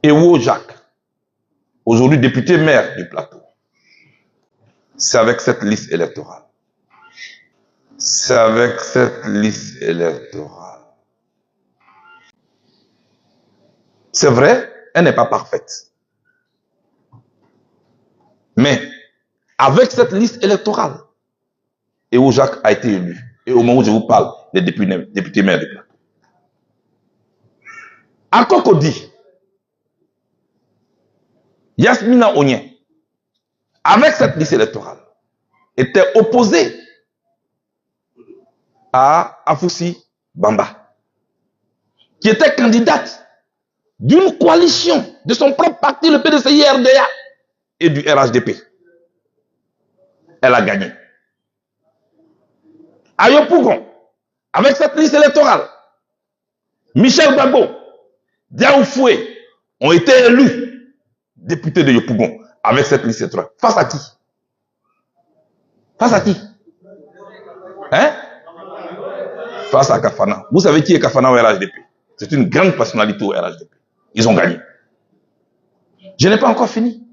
Ewo Jacques, aujourd'hui député maire du Plateau. C'est avec cette liste électorale. C'est avec cette liste électorale. C'est vrai, elle n'est pas parfaite. Mais avec cette liste électorale, Ewo Jacques a été élu. Et au moment où je vous parle, les députés maires du Plateau. À Cocody, Yasmina Onyen, avec cette liste électorale, était opposée à Afoussi Bamba, qui était candidate d'une coalition de son propre parti, le PDCI-RDA, et du RHDP. Elle a gagné. À Yopougon, avec cette liste électorale, Michel Gbagbo, Diao Foué ont été élus députés de Yopougon avec cette liste électorale. Face à qui? Face à qui? Hein? Face à Kafana. Vous savez qui est Kafana au RHDP? C'est une grande personnalité au RHDP. Ils ont gagné. Je n'ai pas encore fini.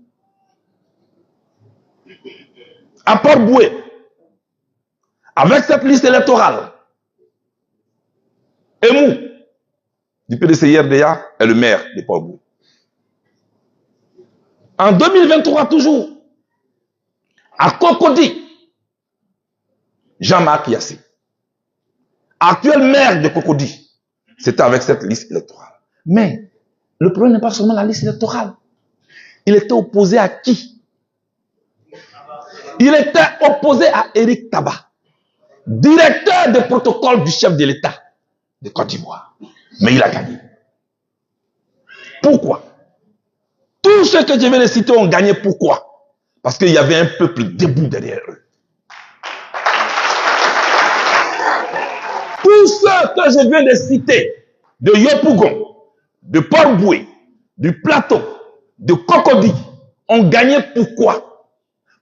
À Port-Boué, avec cette liste électorale, Emou, du PDCI-RDA, est le maire de Port-Boué. En 2023 toujours, à Cocody, Jean-Marc Yassé, actuel maire de Cocody, c'était avec cette liste électorale. Mais le problème n'est pas seulement la liste électorale. Il était opposé à qui? Il était opposé à Éric Taba, directeur de protocole du chef de l'État de Côte d'Ivoire. Mais il a gagné. Pourquoi? Tous ceux que je viens de citer ont gagné. Pourquoi? Parce qu'il y avait un peuple debout derrière eux. Tous ceux que je viens de citer, de Yopougon, de Port-Boué, du Plateau, de Cocody, ont gagné. Pourquoi?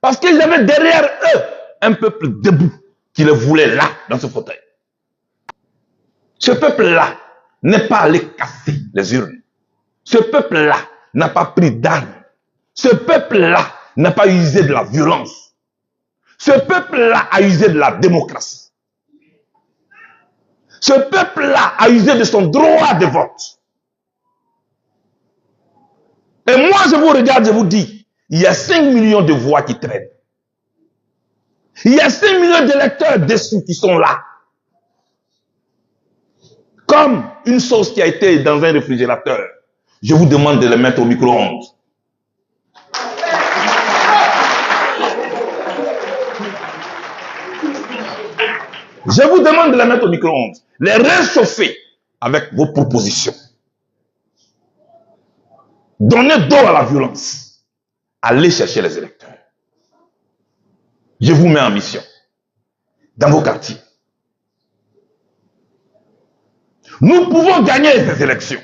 Parce qu'ils avaient derrière eux un peuple debout qui les voulait là, dans ce fauteuil. Ce peuple-là n'est pas allé casser les urnes. Ce peuple-là n'a pas pris d'armes. Ce peuple-là n'a pas usé de la violence. Ce peuple-là a usé de la démocratie. Ce peuple-là a usé de son droit de vote. Et moi, je vous regarde, je vous dis, il y a 5 millions de voix qui traînent. Il y a 5 millions d'électeurs déçus qui sont là. Comme une sauce qui a été dans un réfrigérateur. Je vous demande de le mettre au micro-ondes. Je vous demande de la mettre au micro-ondes. Les réchauffer avec vos propositions. Donnez dos à la violence. Allez chercher les électeurs. Je vous mets en mission. Dans vos quartiers. Nous pouvons gagner ces élections.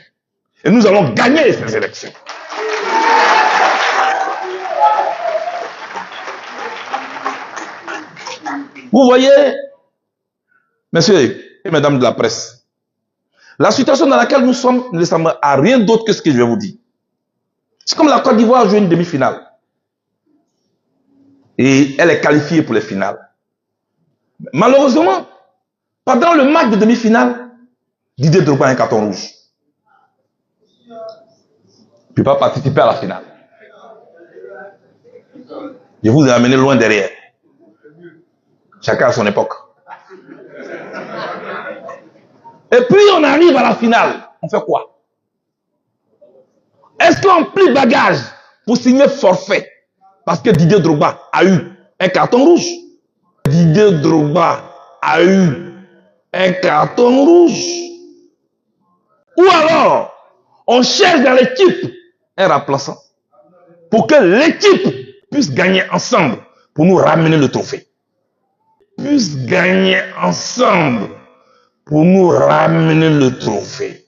Et nous allons gagner ces élections. Vous voyez, messieurs et mesdames de la presse, la situation dans laquelle nous sommes ne ressemble à rien d'autre que ce que je vais vous dire. C'est comme la Côte d'Ivoire a joué une demi-finale. Et elle est qualifiée pour les finales. Malheureusement, pendant le match de demi-finale, Didier Drogba a un carton rouge. Il ne peut pas participer à la finale. Je vous ai amené loin derrière. Chacun à son époque. Et puis on arrive à la finale. On fait quoi? Est-ce qu'on plie bagage pour signer forfait? Parce que Didier Drogba a eu un carton rouge. Didier Drogba a eu un carton rouge. Ou alors, on cherche dans l'équipe un remplaçant pour que l'équipe puisse gagner ensemble pour nous ramener le trophée. Puisse gagner ensemble pour nous ramener le trophée.